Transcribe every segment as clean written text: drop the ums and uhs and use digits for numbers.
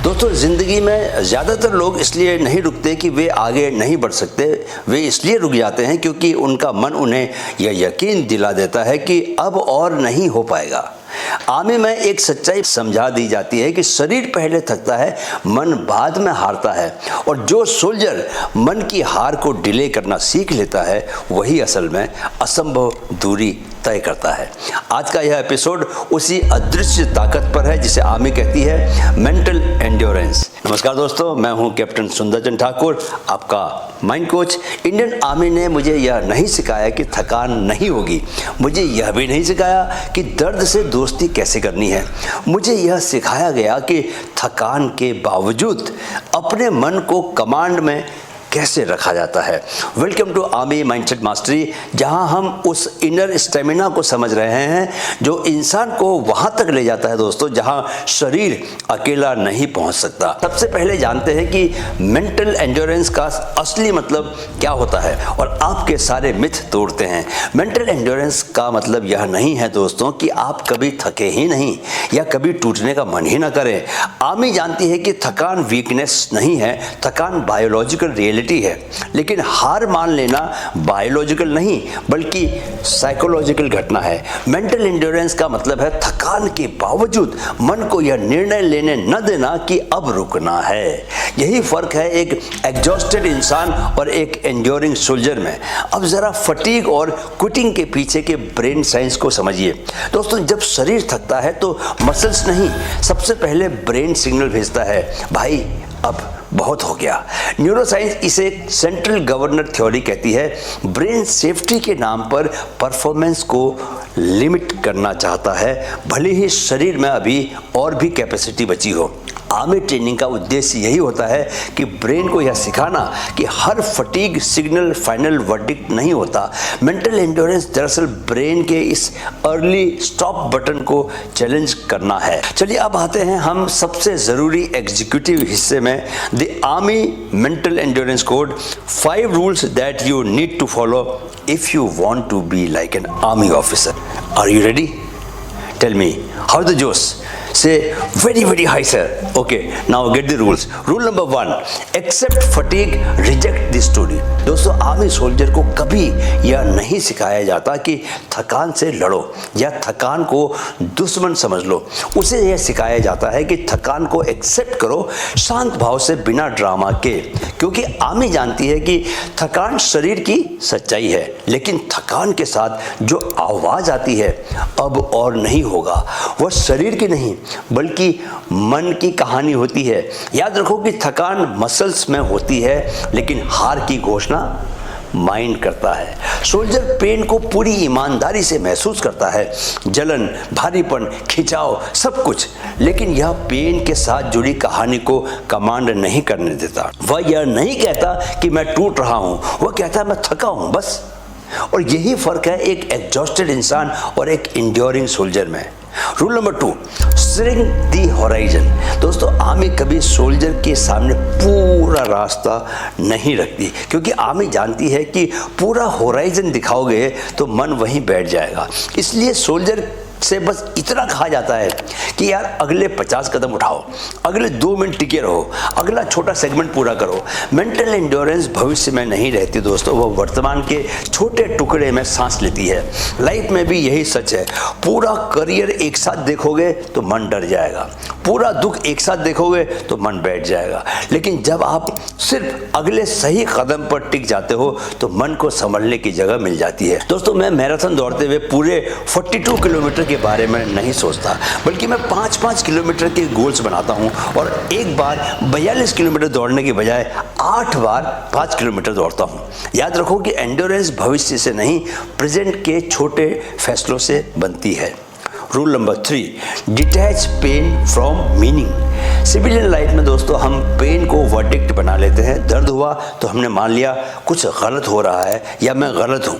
दोस्तों, ज़िंदगी में ज़्यादातर लोग इसलिए नहीं रुकते कि वे आगे नहीं बढ़ सकते। वे इसलिए रुक जाते हैं क्योंकि उनका मन उन्हें यह यकीन दिला देता है कि अब और नहीं हो पाएगा। आर्मी में एक सच्चाई समझा दी जाती है कि शरीर पहले थकता है, मन बाद में हारता है, और जो सोल्जर मन की हार को डिले करना सीख लेता है वही असल में असंभव दूरी तय करता है। आज का यह एपिसोड उसी अदृश्य ताकत पर है जिसे आर्मी कहती है मेंटल एंड्योरेंस। नमस्कार दोस्तों, मैं हूं कैप्टन सुंदरचंद ठाकुर, आपका माइंड कोच। इंडियन आर्मी ने मुझे यह नहीं सिखाया कि थकान नहीं होगी, मुझे यह भी नहीं सिखाया कि दर्द से दोस्ती कैसे करनी है। मुझे यह सिखाया गया कि थकान के बावजूद अपने मन को कमांड में कैसे रखा जाता है। Welcome to army mindset mastery, जहां हम उस इनर स्टेमिना को समझ रहे हैं जो इंसान को वहां तक ले जाता है दोस्तों जहां शरीर अकेला नहीं पहुंच सकता। सबसे पहले जानते हैं कि मेंटल एंड्योरेंस का असली मतलब क्या होता है और आपके सारे मिथ तोड़ते हैं। मेंटल एंड्योरेंस का मतलब यह नहीं है दोस्तों कि आप कभी थके ही नहीं या कभी टूटने का मन ही ना करें। आर्मी जानती है कि थकान वीकनेस नहीं है, थकान बायोलॉजिकल रियलिटी है, लेकिन हार मान लेना बायोलॉजिकल नहीं बल्कि साइकोलॉजिकल घटना है। मेंटल एंड्योरेंस का मतलब है थकान के बावजूद मन को यह निर्णय लेने न देना कि अब रुकना है। यही फर्क है एक एग्जॉस्टेड इंसान और एक एंड्योरिंग सोल्जर में। अब जरा फटीग और क्विटिंग के पीछे के ब्रेन साइंस को समझिए दोस्तों। जब शरीर थकता है तो मसल्स नहीं, सबसे पहले ब्रेन सिग्नल भेजता है, भाई अब बहुत हो गया। न्यूरोसाइंस इसे सेंट्रल गवर्नर थ्योरी कहती है। ब्रेन सेफ्टी के नाम पर परफॉर्मेंस को लिमिट करना चाहता है, भले ही शरीर में अभी और भी कैपेसिटी बची हो। आर्मी ट्रेनिंग का उद्देश्य यही होता है कि ब्रेन को यह सिखाना कि हर फटीग सिग्नल फाइनल वर्डिक्ट नहीं होता। मेंटल एंड्योरेंस दरअसल ब्रेन के इस अर्ली स्टॉप बटन को चैलेंज करना है। चलिए अब आते हैं हम सबसे ज़रूरी एग्जीक्यूटिव हिस्से में, the army mental endurance code, 5 rules that you need to follow if you want to be like an army officer. Are you ready? Tell me, how the Joes? Say very high sir. Okay, now get the rules. Rule number 1, accept fatigue, reject the story. दोस्तों, army soldier को कभी यह नहीं सिखाया जाता कि थकान से लड़ो या थकान को दुश्मन समझ लो। उसे यह सिखाया जाता है कि थकान को एक्सेप्ट करो शांत भाव से, बिना ड्रामा के, क्योंकि आर्मी जानती है कि थकान शरीर की सच्चाई है, लेकिन थकान के साथ जो आवाज़ आती है अब और नहीं होगा, वह शरीर की नहीं बल्कि मन की कहानी होती है। याद रखो कि थकान मसल्स में होती है, लेकिन हार की घोषणा माइंड करता है। सोल्जर पेन को पूरी ईमानदारी से महसूस करता है, जलन, भारीपन, खिंचाव, सब कुछ, लेकिन यह पेन के साथ जुड़ी कहानी को कमांड नहीं करने देता। वह यह नहीं कहता कि मैं टूट रहा हूं, वह कहता है मैं थका हूं बस। और यही फर्क है एक एग्जॉस्टेड इंसान और एक इंड्योरिंग सोल्जर में। रूल नंबर 2, श्रिंक दी होराइजन। दोस्तों, आर्मी कभी सोल्जर के सामने पूरा रास्ता नहीं रखती, क्योंकि आर्मी जानती है कि पूरा होराइजन दिखाओगे तो मन वहीं बैठ जाएगा। इसलिए सोल्जर से बस इतना कहा जाता है कि यार अगले 50 कदम उठाओ, अगले 2 मिनट टिके रहो, अगला छोटा सेगमेंट पूरा करो। मेंटल एंड्योरेंस भविष्य में नहीं रहती दोस्तों, वह वर्तमान के छोटे टुकड़े में सांस लेती है। लाइफ में भी यही सच है। पूरा करियर एक साथ देखोगे तो मन डर जाएगा, पूरा दुख एक साथ देखोगे तो मन बैठ जाएगा, लेकिन जब आप सिर्फ अगले सही कदम पर टिक जाते हो तो मन को संभलने की जगह मिल जाती है। दोस्तों, मैं मैराथन दौड़ते हुए पूरे 42 किलोमीटर के बारे में नहीं सोचता, बल्कि मैं 5-5 किलोमीटर के गोल्स बनाता हूं, और एक बार 42 किलोमीटर दौड़ने के बजाय 8 बार 5 किलोमीटर दौड़ता हूं। याद रखो कि एंड्योरेंस भविष्य से नहीं, प्रेजेंट के छोटे फैसलों से बनती है। Rule number 3, detach pain from meaning. Civilian life में दोस्तों हम पेन को वर्डिक्ट बना लेते हैं। दर्द हुआ तो हमने मान लिया कुछ गलत हो रहा है या मैं गलत हूँ।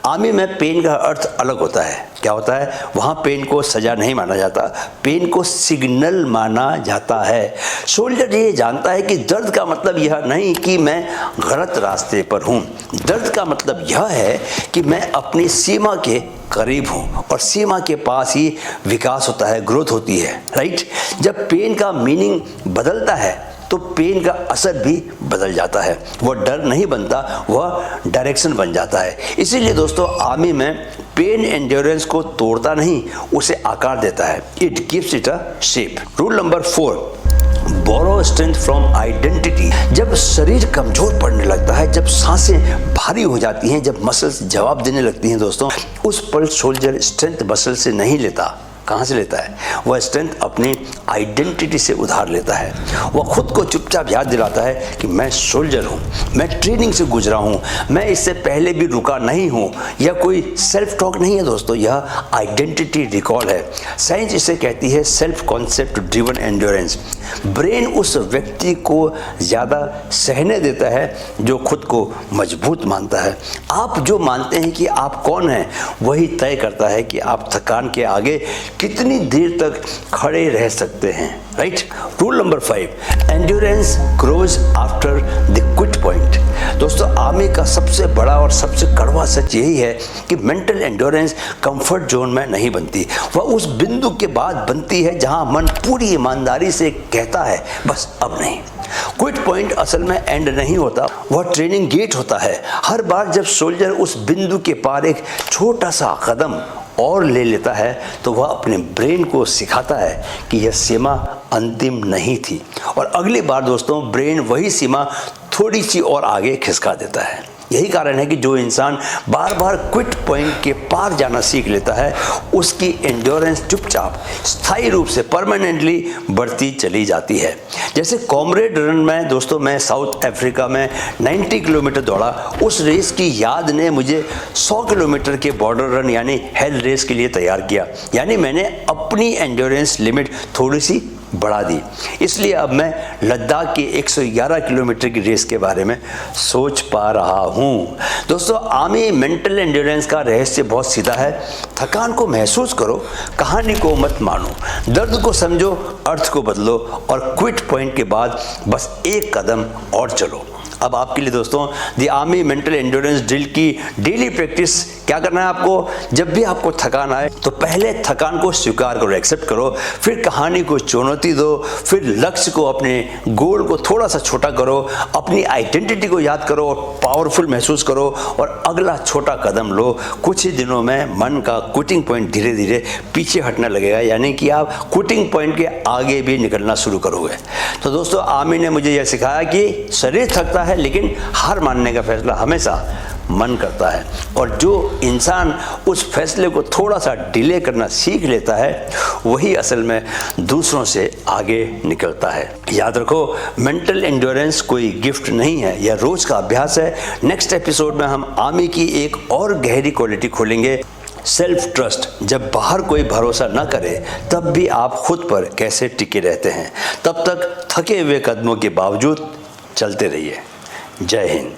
आर्मी में पेन का अर्थ अलग होता है। क्या होता है? वहाँ पेन को सजा नहीं माना जाता, पेन को सिग्नल माना जाता है। सोल्जर ये जानता है कि दर्द का मतलब यह नहीं कि मैं गलत रास्ते पर हूँ, दर्द का मतलब यह है कि मैं अपनी सीमा के करीब हूँ और सीमा के पास ही विकास होता है, ग्रोथ होती है। राइट? जब पेन का मीनिंग ट्रेनिंग बदलता है तो पेन का असर भी बदल जाता है। वह डर नहीं बनता, वह डायरेक्शन बन जाता है। इसीलिए दोस्तों आर्मी में पेन एंड्योरेंस को तोड़ता नहीं, उसे आकार देता है। It gives it a shape. Rule number 4, borrow strength from identity. जब शरीर कमजोर पड़ने लगता है, जब सांसें भारी हो जाती हैं, जब मसल्स जवाब देने लगती हैं दोस्तों, उस पल सोल्जर स्ट्रेंथ मसल से नहीं लेता। कहाँ से लेता है? वह स्ट्रेंथ अपनी आइडेंटिटी से उधार लेता है। वह खुद को चुपचाप याद दिलाता है कि मैं सोल्जर हूँ, मैं ट्रेनिंग से गुजरा हूँ, मैं इससे पहले भी रुका नहीं हूँ। यह कोई सेल्फ टॉक नहीं है दोस्तों, यह आइडेंटिटी रिकॉल है। साइंस इसे कहती है self concept driven endurance. Brain उस व्यक्ति को ज़्यादा सहने देता है जो खुद को मजबूत मानता है। आप जो मानते हैं कि आप कौन हैं, वही तय करता है कि आप थकान के आगे कितनी देर तक खड़े रह सकते हैं। Right. Rule number 5, endurance grows after the quit point. दोस्तों आर्मी का सबसे बड़ा और सबसे कड़वा सच यही है कि मेंटल एंड्योरेंस कंफर्ट जोन में नहीं बनती, वह उस बिंदु के बाद बनती है जहां मन पूरी ईमानदारी से कहता है बस अब नहीं। क्विट पॉइंट असल में एंड नहीं होता, वह ट्रेनिंग गेट होता है। हर बार जब सोल्जर उस बिंदु के पार एक छोटा सा कदम और ले लेता है तो वह अपने ब्रेन को सिखाता है कि यह सीमा अंतिम नहीं थी, और अगली बार दोस्तों ब्रेन वही सीमा थोड़ी सी और आगे खिसका देता है। यही कारण है कि जो इंसान बार बार क्विट पॉइंट के पार जाना सीख लेता है, उसकी एंड्योरेंस चुपचाप स्थायी रूप से परमानेंटली बढ़ती चली जाती है। जैसे कॉमरेड रन में दोस्तों मैं साउथ अफ्रीका में 90 किलोमीटर दौड़ा, उस रेस की याद ने मुझे 100 किलोमीटर के बॉर्डर रन यानी हेल रेस के लिए तैयार किया। यानी मैंने अपनी एंड्योरेंस लिमिट थोड़ी सी बढ़ा दी। इसलिए अब मैं लद्दाख की 111 किलोमीटर की रेस के बारे में सोच पा रहा हूँ। दोस्तों आर्मी मेंटल एंड्योरेंस का रहस्य बहुत सीधा है। थकान को महसूस करो, कहानी को मत मानो, दर्द को समझो, अर्थ को बदलो, और क्विट पॉइंट के बाद बस एक कदम और चलो। अब आपके लिए दोस्तों the army mental endurance drill की डेली प्रैक्टिस क्या करना है आपको? जब भी आपको थकान आए तो पहले थकान को स्वीकार करो, एक्सेप्ट करो, फिर कहानी को चुनौती दो, फिर लक्ष्य को, अपने गोल को थोड़ा सा छोटा करो, अपनी आइडेंटिटी को याद करो और पावरफुल महसूस करो, और अगला छोटा कदम लो। कुछ ही दिनों में मन का क्विटिंग पॉइंट धीरे धीरे पीछे हटने लगेगा, यानी कि आप क्विटिंग पॉइंट के आगे भी निकलना शुरू करोगे। तो दोस्तों आर्मी ने मुझे यह सिखाया कि शरीर थकता है लेकिन हार मानने का फैसला हमेशा मन करता है, और जो इंसान उस फैसले को थोड़ा सा डिले करना सीख लेता है वही असल में दूसरों से आगे निकलता है। याद रखो, मेंटल एंड्योरेंस कोई गिफ्ट नहीं है, यह रोज का अभ्यास है। नेक्स्ट एपिसोड में हम आर्मी की एक और गहरी क्वालिटी खोलेंगे, सेल्फ ट्रस्ट। जब बाहर कोई भरोसा न करे तब भी आप खुद पर कैसे टिके रहते हैं। तब तक थके हुए कदमों के बावजूद चलते रहिए। जय हिंद।